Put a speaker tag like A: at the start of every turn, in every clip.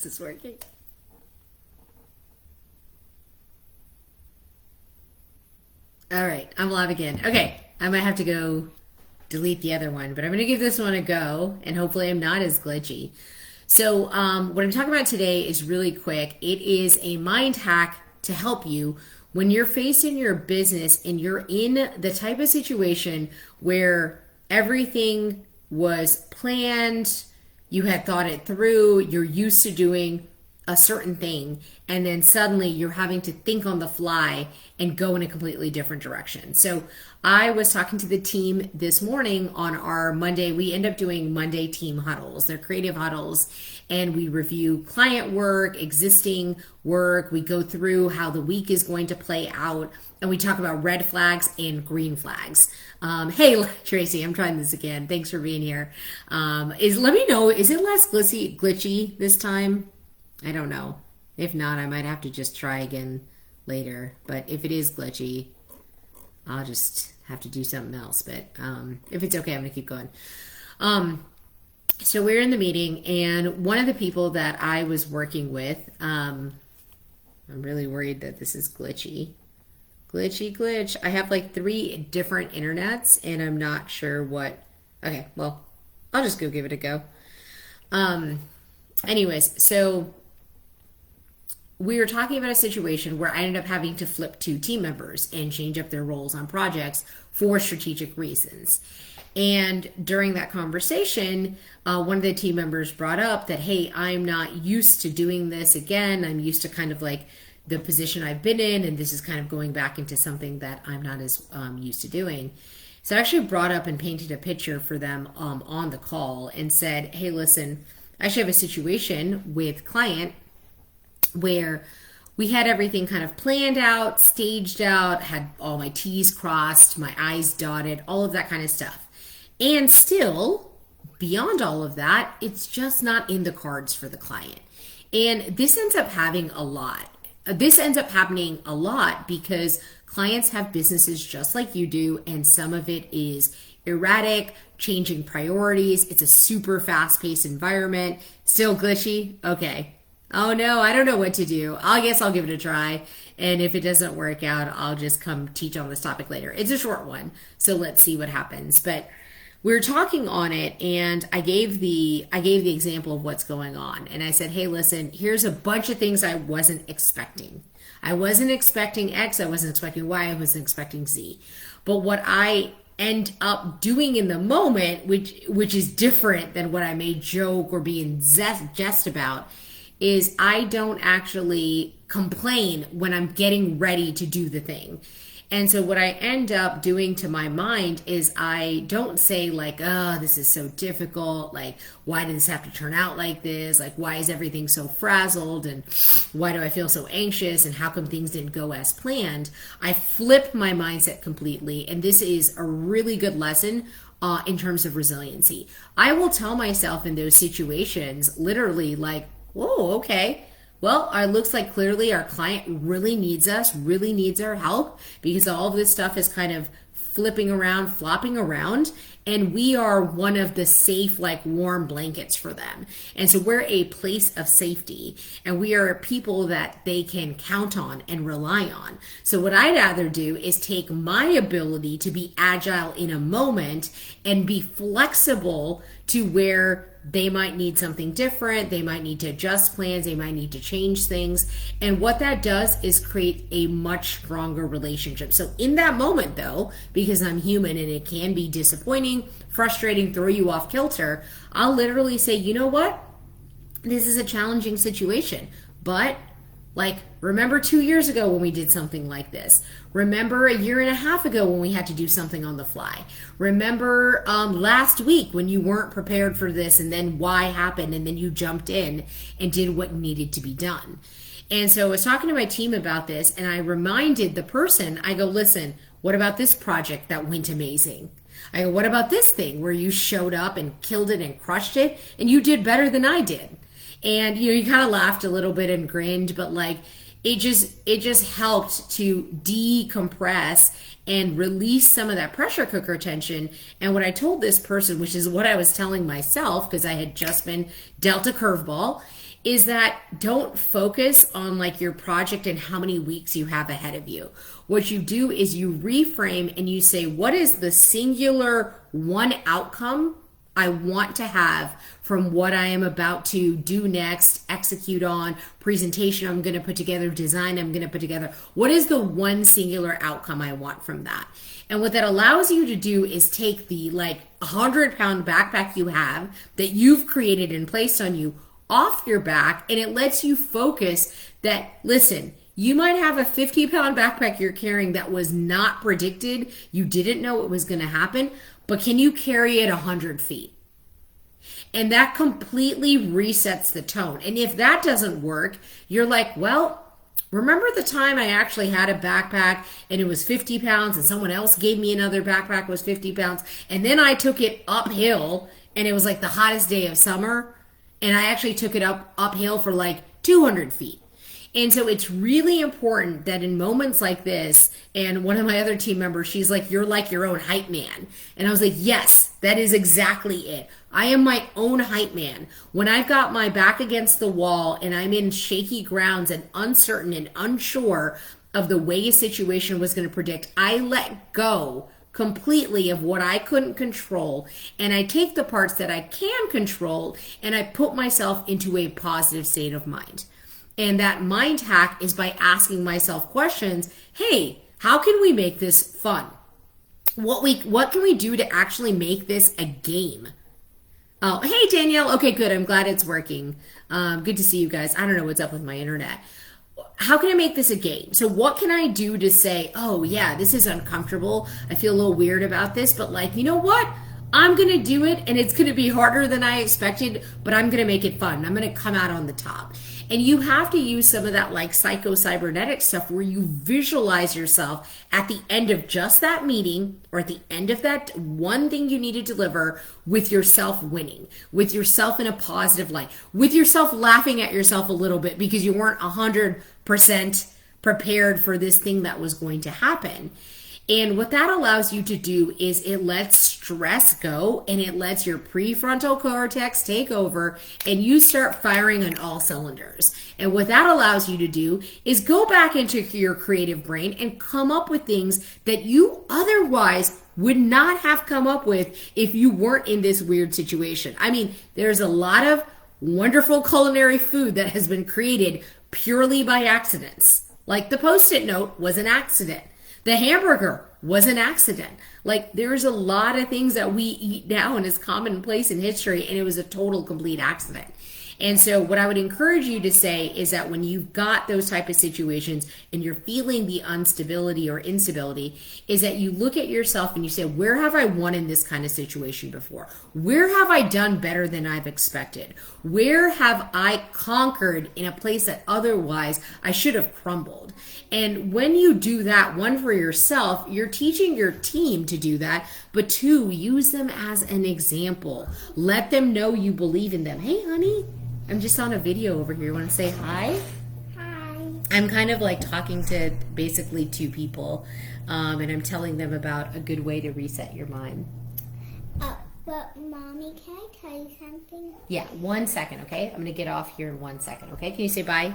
A: this working? All right, I'm live again. Okay, I might have to go delete the other one, but I'm going to give this one a go, and hopefully I'm not as glitchy. So, what I'm talking about today is really quick. It is a mind hack to help you when you're facing your business and you're in the type of situation where everything was planned, you had thought it through, you're used to doing a certain thing, and then suddenly you're having to think on the fly and go in a completely different direction. So I was talking to the team this morning on our Monday. We end up doing Monday team huddles. They're creative huddles, and we review client work, existing work. We go through how the week is going to play out, and we talk about red flags and green flags. Hey, Tracy, I'm trying this again. Thanks for being here. Let me know, is it less glitchy this time? I don't know. If not, I might have to just try again later. But if it is glitchy, I'll just have to do something else. But if it's okay, I'm going to keep going. So we're in the meeting, and one of the people that I was working with, I'm really worried that this is glitchy. Glitch. I have like 3 different internets, and I'm not sure what. Okay, well, I'll just go give it a go. Anyways, so we were talking about a situation where I ended up having to flip 2 team members and change up their roles on projects for strategic reasons. And during that conversation, one of the team members brought up that, hey, I'm not used to doing this again. I'm used to kind of like the position I've been in, and this is kind of going back into something that I'm not as used to doing. So I actually brought up and painted a picture for them on the call and said, hey, listen, I actually have a situation with client where we had everything kind of planned out, staged out, had all my T's crossed, my I's dotted, all of that kind of stuff. And still, beyond all of that, it's just not in the cards for the client. And this ends up happening a lot. Because clients have businesses just like you do, and some of it is erratic, changing priorities. It's a super fast-paced environment. Still glitchy? Okay. Oh no, I don't know what to do. I guess I'll give it a try. And if it doesn't work out, I'll just come teach on this topic later. It's a short one, so let's see what happens. But we were talking on it, and I gave the example of what's going on. And I said, hey, listen, here's a bunch of things I wasn't expecting. I wasn't expecting X, I wasn't expecting Y, I wasn't expecting Z. But what I end up doing in the moment, which is different than what I may joke or be in jest about, is I don't actually complain when I'm getting ready to do the thing. And so what I end up doing to my mind is I don't say like, oh, this is so difficult. Like, why did this have to turn out like this? Like, why is everything so frazzled? And why do I feel so anxious? And how come things didn't go as planned? I flip my mindset completely. And this is a really good lesson in terms of resiliency. I will tell myself in those situations, literally like, whoa, okay. Well, it looks like clearly our client really needs us, really needs our help, because all of this stuff is kind of flipping around, flopping around, and we are one of the safe, like warm blankets for them. And so we're a place of safety, and we are people that they can count on and rely on. So what I'd rather do is take my ability to be agile in a moment and be flexible to where they might need something different. They might need to adjust plans. They might need to change things. And what that does is create a much stronger relationship. So in that moment though, because I'm human and it can be disappointing, frustrating, throw you off kilter, I'll literally say, you know what? This is a challenging situation, but like, remember 2 years ago when we did something like this. Remember a year and a half ago when we had to do something on the fly. Remember last week when you weren't prepared for this, and then Y happened, and then you jumped in and did what needed to be done. And so I was talking to my team about this, and I reminded the person, I go, listen, what about this project that went amazing? I go, what about this thing where you showed up and killed it and crushed it, and you did better than I did? And you kind of laughed a little bit and grinned, but like it just helped to decompress and release some of that pressure cooker tension. And what I told this person, which is what I was telling myself, because I had just been dealt a curveball, is that don't focus on like your project and how many weeks you have ahead of you. What you do is you reframe and you say, what is the singular one outcome I want to have from what I am about to do next, execute on, presentation I'm going to put together, design I'm going to put together. What is the one singular outcome I want from that? And what that allows you to do is take the like 100-pound backpack you have that you've created and placed on you off your back, and it lets you focus that, listen, you might have a 50-pound backpack you're carrying that was not predicted. You didn't know it was going to happen, but can you carry it 100 feet? And that completely resets the tone. And if that doesn't work, you're like, well, remember the time I actually had a backpack and it was 50 pounds and someone else gave me another backpack was 50 pounds. And then I took it uphill and it was like the hottest day of summer. And I actually took it uphill for like 200 feet. And so it's really important that in moments like this, and one of my other team members, she's like, you're like your own hype man. And I was like, yes, that is exactly it. I am my own hype man. When I've got my back against the wall and I'm in shaky grounds and uncertain and unsure of the way a situation was going to predict, I let go completely of what I couldn't control, and I take the parts that I can control and I put myself into a positive state of mind. And that mind hack is by asking myself questions. Hey, how can we make this fun? What can we do to actually make this a game? Oh, hey Danielle. Okay, good. I'm glad it's working. Good to see you guys. I don't know what's up with my internet. How can I make this a game? So what can I do to say, oh yeah, this is uncomfortable. I feel a little weird about this, but like, you know what? I'm going to do it and it's going to be harder than I expected, but I'm going to make it fun. I'm going to come out on the top. And you have to use some of that like psycho-cybernetic stuff where you visualize yourself at the end of just that meeting or at the end of that one thing you need to deliver with yourself winning, with yourself in a positive light, with yourself laughing at yourself a little bit because you weren't 100% prepared for this thing that was going to happen. And what that allows you to do is it lets stress go and it lets your prefrontal cortex take over and you start firing on all cylinders. And what that allows you to do is go back into your creative brain and come up with things that you otherwise would not have come up with if you weren't in this weird situation. I mean, there's a lot of wonderful culinary food that has been created purely by accidents. Like the Post-it note was an accident. The hamburger was an accident. Like there's a lot of things that we eat now and is commonplace in history, and it was a total complete accident. And so what I would encourage you to say is that when you've got those type of situations and you're feeling the instability or instability, is that you look at yourself and you say, where have I won in this kind of situation before? Where have I done better than I've expected? Where have I conquered in a place that otherwise I should have crumbled? And when you do that, one, for yourself, you're teaching your team to do that, but two, use them as an example. Let them know you believe in them. Hey, honey, I'm just on a video over here. You want to say hi?
B: Hi.
A: I'm kind of like talking to basically two people, and I'm telling them about a good way to reset your mind.
B: But Mommy, can I tell you something?
A: Yeah, 1 second, okay? I'm going to get off here in 1 second, okay? Can you say bye?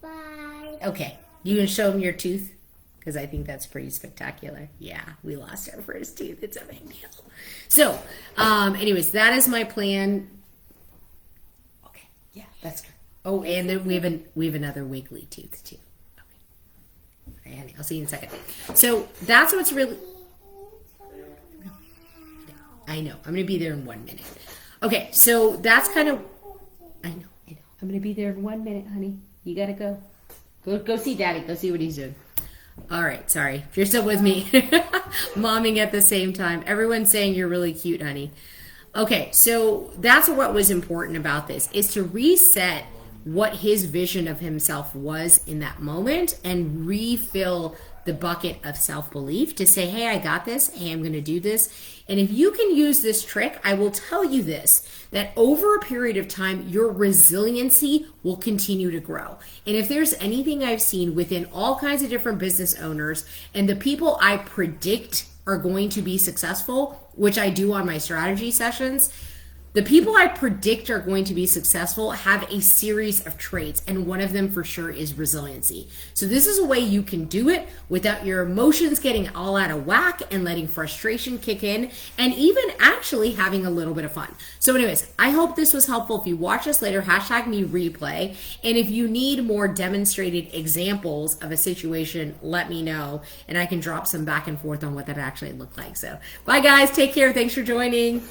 B: Bye.
A: Okay. You can show them your tooth? Because I think that's pretty spectacular. Yeah, we lost our first tooth. It's a big deal. So, anyways, that is my plan. Okay, yeah, that's good. Oh, and then we have another wiggly tooth too. Okay, honey, I'll see you in a second. So that's what's really. I know. I'm gonna be there in 1 minute. Okay, so that's kind of. I know. I'm gonna be there in 1 minute, honey. You gotta go. Go see Daddy. Go see what he's doing. All right, sorry. If you're still with me, momming at the same time. Everyone's saying you're really cute, honey. Okay, so that's what was important about this, is to reset what his vision of himself was in that moment and refill the bucket of self-belief to say, hey, I got this. Hey, I'm going to do this. And if you can use this trick, I will tell you this, that over a period of time, your resiliency will continue to grow. And if there's anything I've seen within all kinds of different business owners and the people I predict are going to be successful, which I do on my strategy sessions, The people I predict are going to be successful have a series of traits, and one of them for sure is resiliency. So this is a way you can do it without your emotions getting all out of whack and letting frustration kick in, and even actually having a little bit of fun. So anyways, I hope this was helpful. If you watch this later, hashtag me replay. And if you need more demonstrated examples of a situation, let me know, and I can drop some back and forth on what that actually looked like. So bye guys, take care. Thanks for joining.